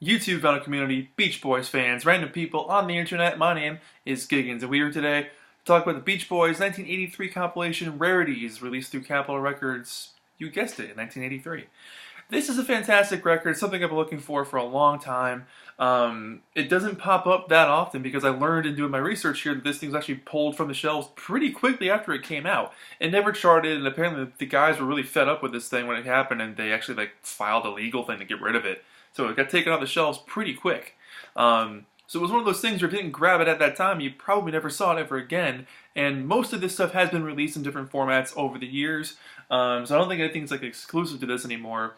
YouTube fellow community, Beach Boys fans, random people on the internet. My name is Giggens, and we are today to talk about the Beach Boys 1983 compilation Rarities, released through Capitol Records, you guessed it, in 1983. This is a fantastic record, something I've been looking for a long time. It doesn't pop up that often because I learned in doing my research here that this thing was actually pulled from the shelves pretty quickly after it came out. It never charted, and apparently the guys were really fed up with this thing when it happened, and they actually filed a legal thing to get rid of it. So it got taken off the shelves pretty quick. So it was one of those things where if you didn't grab it at that time, you probably never saw it ever again. And most of this stuff has been released in different formats over the years. So I don't think anything's exclusive to this anymore.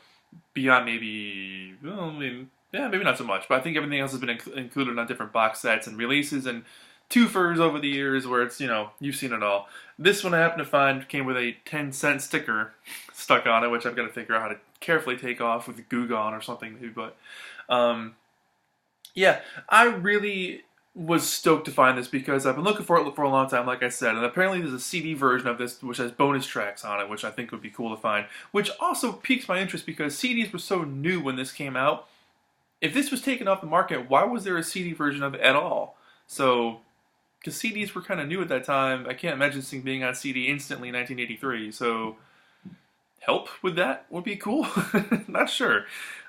Beyond maybe, well, maybe not so much. But I think everything else has been included on different box sets and releases and twofers over the years where it's, you've seen it all. This one I happened to find came with a 10-cent sticker stuck on it, which I've got to figure out how to carefully take off with Goo Gone or something maybe. But, yeah, I really was stoked to find this because I've been looking for it for a long time, like I said, and apparently there's a CD version of this which has bonus tracks on it, which I think would be cool to find, which also piques my interest because CDs were so new when this came out. If this was taken off the market, why was there a CD version of it at all? So, because CDs were kind of new at that time, I can't imagine this thing being on CD instantly in 1983, so help with that would be cool. Not sure.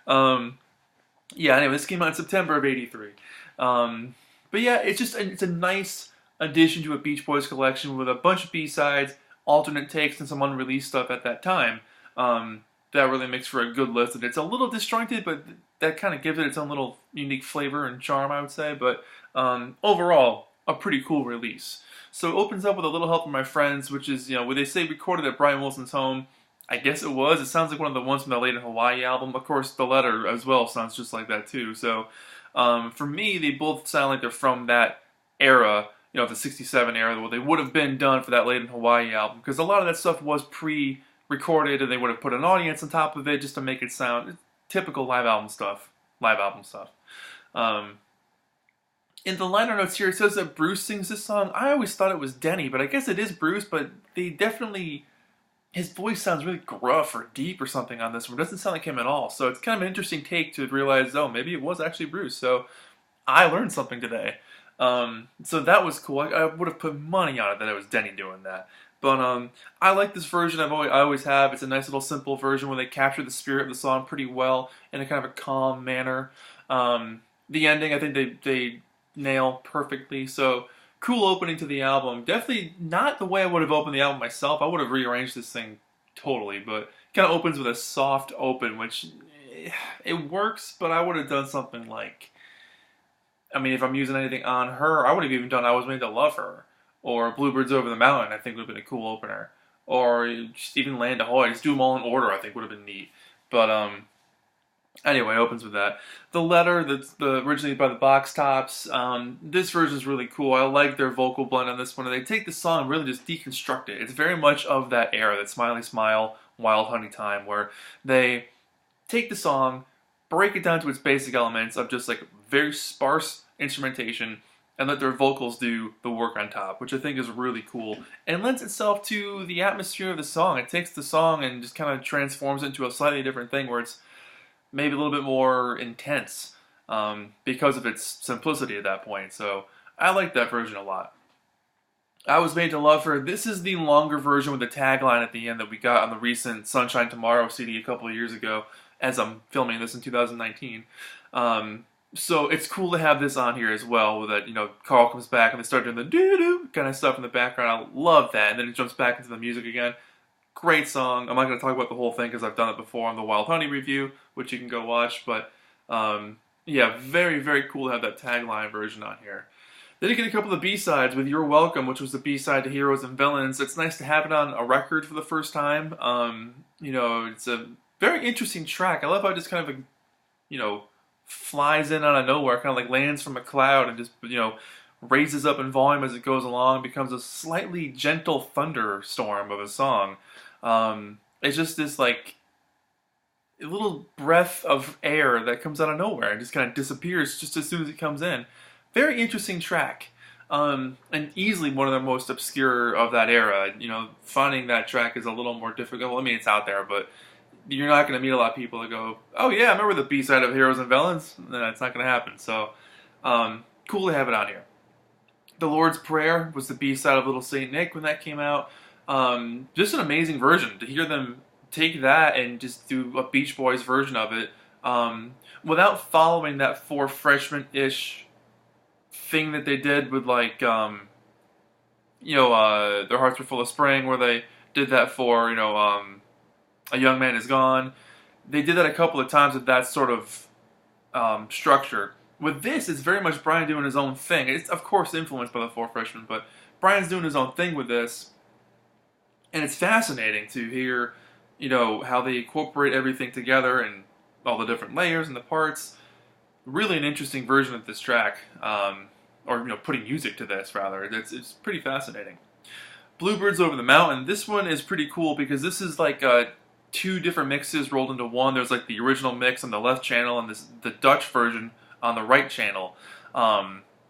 Yeah, anyway, this came out in September of '83. But yeah, it's a nice addition to a Beach Boys collection with a bunch of B-sides, alternate takes, and some unreleased stuff at that time. That really makes for a good list. And it's a little disjointed, but that kind of gives it its own little unique flavor and charm, I would say. But overall, a pretty cool release. So it opens up with a little help from my friends, which is, where they say recorded at Brian Wilson's home. I guess it was. It sounds like one of the ones from the Late in Hawaii album. Of course, the letter as well sounds just like that too. So for me, they both sound like they're from that era, the '67 era, where they would have been done for that Late in Hawaii album. Because a lot of that stuff was pre-recorded, and they would have put an audience on top of it just to make it sound typical live album stuff. In the liner notes here, it says that Bruce sings this song. I always thought it was Denny, but I guess it is Bruce, but they definitely... his voice sounds really gruff or deep or something on this one. It doesn't sound like him at all. So it's kind of an interesting take to realize, oh, maybe it was actually Bruce. So I learned something today. So that was cool. I would have put money on it that it was Denny doing that. But I like this version. I always have. It's a nice little simple version where they capture the spirit of the song pretty well in a kind of a calm manner. The ending, I think they nail perfectly. So... cool opening to the album. Definitely not the way I would have opened the album myself. I would have rearranged this thing totally, but it kind of opens with a soft open, which it works, but I would have done something like, if I'm using anything on her, I would have even done I Was Made to Love Her, or Bluebirds Over the Mountain, I think would have been a cool opener, or just even Land Ahoy. Just do them all in order, I think would have been neat. But, anyway, it opens with that. The letter that's originally by the Box Tops. This version is really cool. I like their vocal blend on this one. They take the song and really just deconstruct it. It's very much of that era, that Smiley Smile, Wild Honey time, where they take the song, break it down to its basic elements of just very sparse instrumentation, and let their vocals do the work on top, which I think is really cool. And lends itself to the atmosphere of the song. It takes the song and just kind of transforms it into a slightly different thing where it's maybe a little bit more intense because of its simplicity at that point. So I like that version a lot. I Was Made to Love Her. This is the longer version with the tagline at the end that we got on the recent Sunshine Tomorrow CD a couple of years ago as I'm filming this in 2019. So it's cool to have this on here as well with that, Carl comes back and they start doing the doo-doo kind of stuff in the background. I love that. And then it jumps back into the music again. Great song. I'm not going to talk about the whole thing because I've done it before on the Wild Honey review, which you can go watch. But yeah, very, very cool to have that tagline version on here. Then you get a couple of B-sides with You're Welcome, which was the B-side to Heroes and Villains. It's nice to have it on a record for the first time. It's a very interesting track. I love how it just kind of, flies in out of nowhere, kind of lands from a cloud and just, raises up in volume as it goes along, becomes a slightly gentle thunderstorm of a song. It's just this a little breath of air that comes out of nowhere and just kind of disappears just as soon as it comes in. Very interesting track. And easily one of the most obscure of that era. Finding that track is a little more difficult. It's out there, but you're not going to meet a lot of people that go, oh yeah, I remember the B-side of Heroes and Villains. That's not going to happen. So, cool to have it on here. The Lord's Prayer was the B-side of Little Saint Nick when that came out. Just an amazing version. To hear them take that and just do a Beach Boys version of it, without following that For Freshmen-ish thing that they did with, like, Their Hearts Were Full of Spring, where they did that for, A Young Man Is Gone. They did that a couple of times with that sort of structure. With this, it's very much Brian doing his own thing. It's, of course, influenced by the Four Freshmen, but Brian's doing his own thing with this. And it's fascinating to hear, how they incorporate everything together and all the different layers and the parts. Really an interesting version of this track. Or, putting music to this, rather. It's pretty fascinating. Bluebirds Over the Mountain. This one is pretty cool because this is like two different mixes rolled into one. There's like the original mix on the left channel and the Dutch version on the right channel,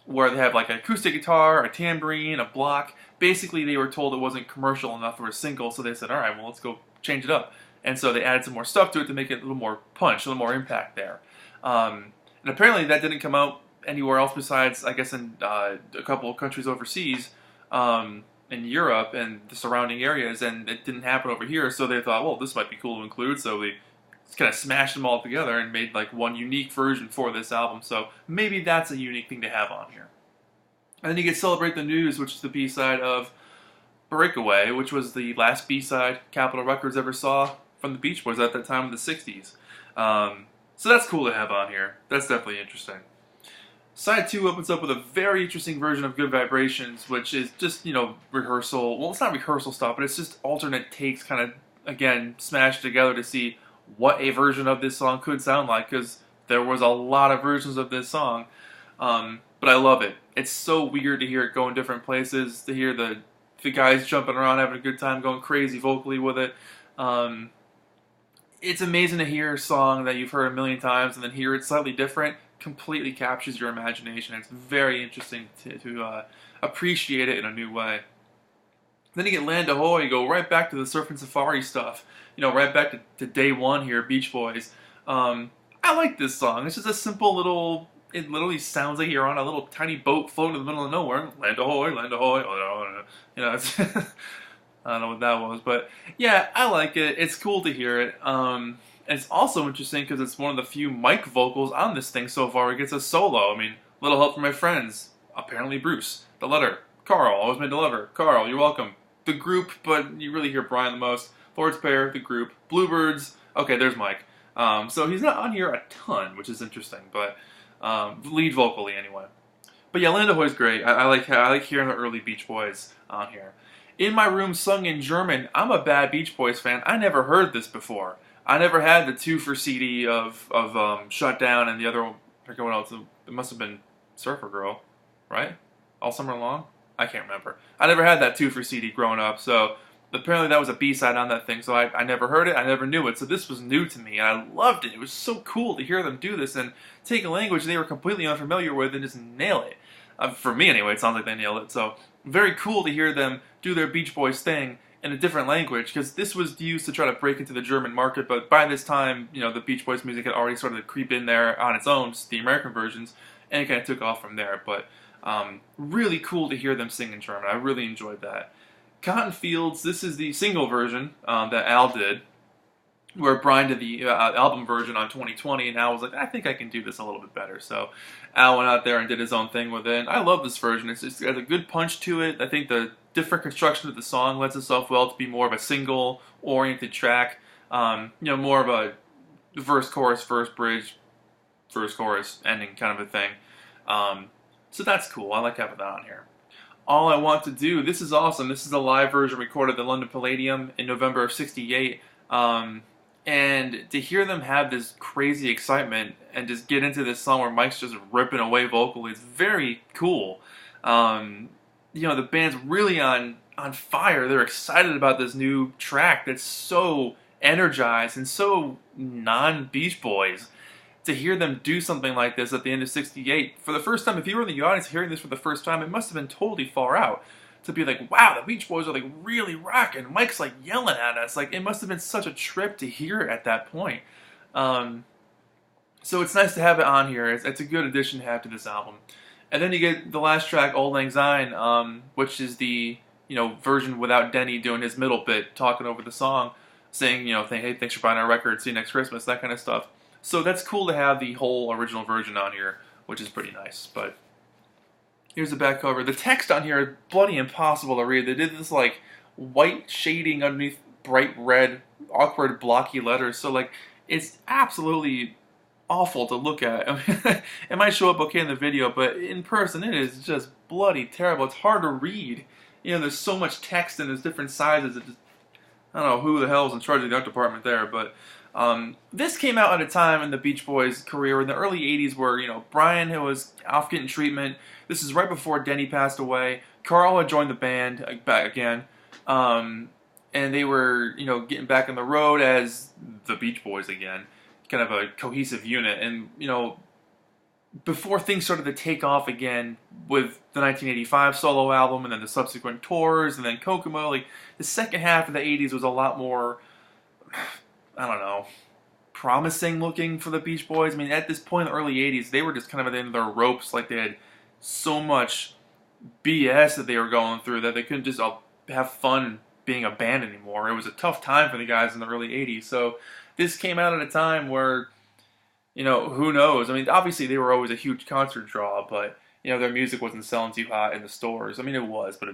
where they have like an acoustic guitar, a tambourine, a block. Basically, they were told it wasn't commercial enough for a single, so they said, all right, well, let's go change it up. And so they added some more stuff to it to make it a little more punch, a little more impact there. And apparently that didn't come out anywhere else besides, I guess, in a couple of countries overseas, in Europe and the surrounding areas, and it didn't happen over here, so they thought, well, this might be cool to include, so they kind of smashed them all together and made like one unique version for this album, so maybe that's a unique thing to have on here. And then you get Celebrate the News, which is the B-side of Breakaway, which was the last B-side Capitol Records ever saw from the Beach Boys at that time in the 60s. So that's cool to have on here. That's definitely interesting. Side 2 opens up with a very interesting version of Good Vibrations, which is just, rehearsal. Well, it's not rehearsal stuff, but it's just alternate takes kind of, again, smashed together to see what a version of this song could sound like, because there was a lot of versions of this song. But I love it. It's so weird to hear it go in different places, to hear the guys jumping around, having a good time, going crazy vocally with it. It's amazing to hear a song that you've heard a million times and then hear it slightly different. Completely captures your imagination. It's very interesting to appreciate it in a new way. Then you get Land Ahoy, you go right back to the Surf and Safari stuff. Right back to day one here, Beach Boys. I like this song. It's just a simple little, it literally sounds like you're on a little tiny boat floating in the middle of nowhere. Land Ahoy, Land Ahoy. It's I don't know what that was, but yeah, I like it. It's cool to hear it. And it's also interesting because it's one of the few mic vocals on this thing so far. It gets a solo. I mean, Little Help from My Friends. Apparently Bruce. The Letter. Carl. Always Made to Love Her. Carl, you're welcome. The group, but you really hear Brian the most. Lord's Prayer, the group. Bluebirds. Okay, there's Mike. So he's not on here a ton, which is interesting, but lead vocally anyway. But yeah, Land Ahoy's great. I like hearing the early Beach Boys on here. In My Room, sung in German. I'm a bad Beach Boys fan. I never heard this before. I never had the 2 for CD of Shut Down and the other one. I forget what else. It must have been Surfer Girl, right? All Summer Long? I can't remember. I never had that 2 for CD growing up, so apparently that was a B-side on that thing, so I never heard it, I never knew it, so this was new to me, and I loved it. It was so cool to hear them do this and take a language they were completely unfamiliar with and just nail it. For me anyway, it sounds like they nailed it, so very cool to hear them do their Beach Boys thing in a different language, because this was used to try to break into the German market, but by this time, the Beach Boys music had already started to creep in there on its own, just the American versions, and it kind of took off from there, but really cool to hear them sing in German. I really enjoyed that. Cotton Fields, this is the single version that Al did, where Brian did the album version on 2020, and Al was like, I think I can do this a little bit better. So Al went out there and did his own thing with it. And I love this version. It has a good punch to it. I think the different construction of the song lends itself well to be more of a single-oriented track. More of a verse, chorus, verse, bridge, verse, chorus, ending kind of a thing. So that's cool. I like having that on here. All I Want to Do. This is awesome. This is a live version recorded at the London Palladium in November of '68. And to hear them have this crazy excitement and just get into this song where Mike's just ripping away vocally is very cool. The band's really on fire. They're excited about this new track that's so energized and so non-Beach Boys. To hear them do something like this at the end of '68, for the first time, if you were in the audience hearing this for the first time, it must have been totally far out. to be like, wow, the Beach Boys are like really rocking. Mike's like yelling at us. Like, it must have been such a trip to hear it at that point. So it's nice to have it on here. It's a good addition to have to this album. And then you get the last track, Auld Lang Syne, which is the version without Denny doing his middle bit, talking over the song, saying, hey, thanks for buying our record, see you next Christmas, that kind of stuff. So that's cool to have the whole original version on here, which is pretty nice. But here's the back cover. The text on here is bloody impossible to read. They did this like white shading underneath bright red, awkward, blocky letters. So like, it's absolutely awful to look at. I mean, it might show up okay in the video, but in person it is just bloody terrible. It's hard to read. There's so much text and there's different sizes. I don't know who the hell is in charge of the art department there, but this came out at a time in the Beach Boys' career in the early 80s where, Brian was off getting treatment. This is right before Denny passed away. Carl had joined the band back again, and they were, getting back on the road as the Beach Boys again, kind of a cohesive unit. And, before things started to take off again with the 1985 solo album and then the subsequent tours and then Kokomo, like, the second half of the 80s was a lot more, I don't know, promising looking for the Beach Boys. I mean, at this point in the early 80s, they were just kind of at the end of their ropes. Like, they had so much BS that they were going through that they couldn't just have fun being a band anymore. It was a tough time for the guys in the early 80s. So this came out at a time where, who knows? I mean, obviously they were always a huge concert draw, but, their music wasn't selling too hot in the stores. I mean, it was, but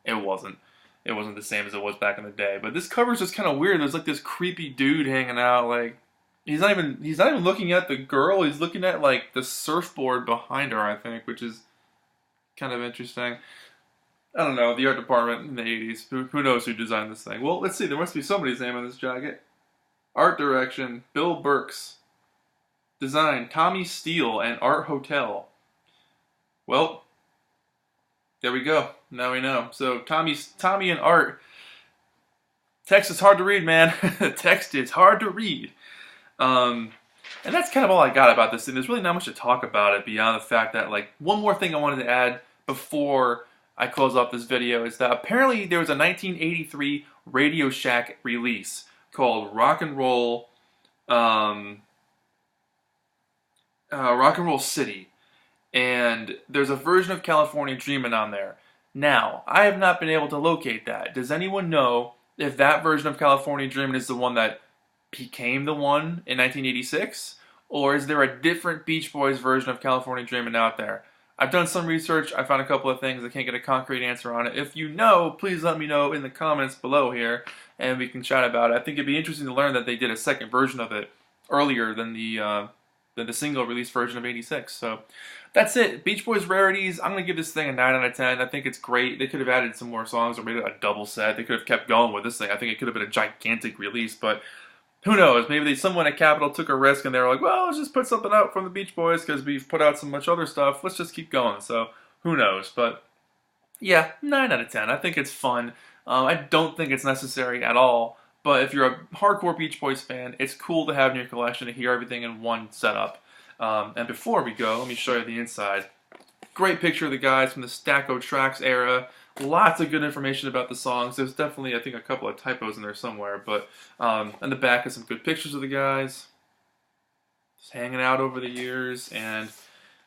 it wasn't. It wasn't the same as it was back in the day. But this cover's just kind of weird. There's like this creepy dude hanging out. Like, he's not even looking at the girl. He's looking at like the surfboard behind her, I think, which is kind of interesting. I don't know, the art department in the 80s. Who knows who designed this thing? Well, let's see. There must be somebody's name on this jacket. Art direction, Bill Burks. Design, Tommy Steele and Art Hotel. Well, there we go. Now we know. So Tommy and Art. Text is hard to read, man. Text is hard to read. And that's kind of all I got about this thing. There's really not much to talk about it beyond the fact that, like, one more thing I wanted to add before I close off this video is that apparently there was a 1983 Radio Shack release called Rock and Roll City, and there's a version of California Dreamin' on there. Now, I have not been able to locate that. Does anyone know if that version of California Dreamin' is the one that became the one in 1986, or is there a different Beach Boys version of California Dreamin' out there? I've done some research. I found a couple of things. I can't get a concrete answer on it. If you know, please let me know in the comments below here, and we can chat about it. I think it'd be interesting to learn that they did a second version of it earlier than the single release version of '86. So that's it. Beach Boys Rarities. I'm going to give this thing a 9 out of 10. I think it's great. They could have added some more songs or made it a double set. They could have kept going with this thing. I think it could have been a gigantic release, but who knows? Maybe someone at Capitol took a risk and they were like, well, let's just put something out from the Beach Boys because we've put out so much other stuff. Let's just keep going. So who knows? But yeah, 9 out of 10. I think it's fun. I don't think it's necessary at all. But if you're a hardcore Beach Boys fan, it's cool to have in your collection to hear everything in one setup. And before we go, let me show you the inside. Great picture of the guys from the Stacko Tracks era. Lots of good information about the songs. There's definitely, I think, a couple of typos in there somewhere. But in the back is some good pictures of the guys. Just hanging out over the years. And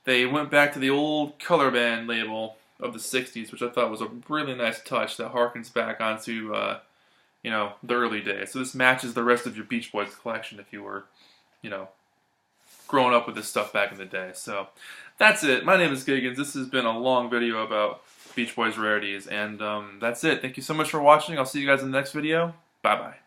they went back to the old color band label of the 60s, which I thought was a really nice touch that harkens back onto the early days. So this matches the rest of your Beach Boys collection if you were, growing up with this stuff back in the day. So that's it. My name is Giggens. This has been a long video about Beach Boys Rarities, and that's it. Thank you so much for watching. I'll see you guys in the next video. Bye-bye.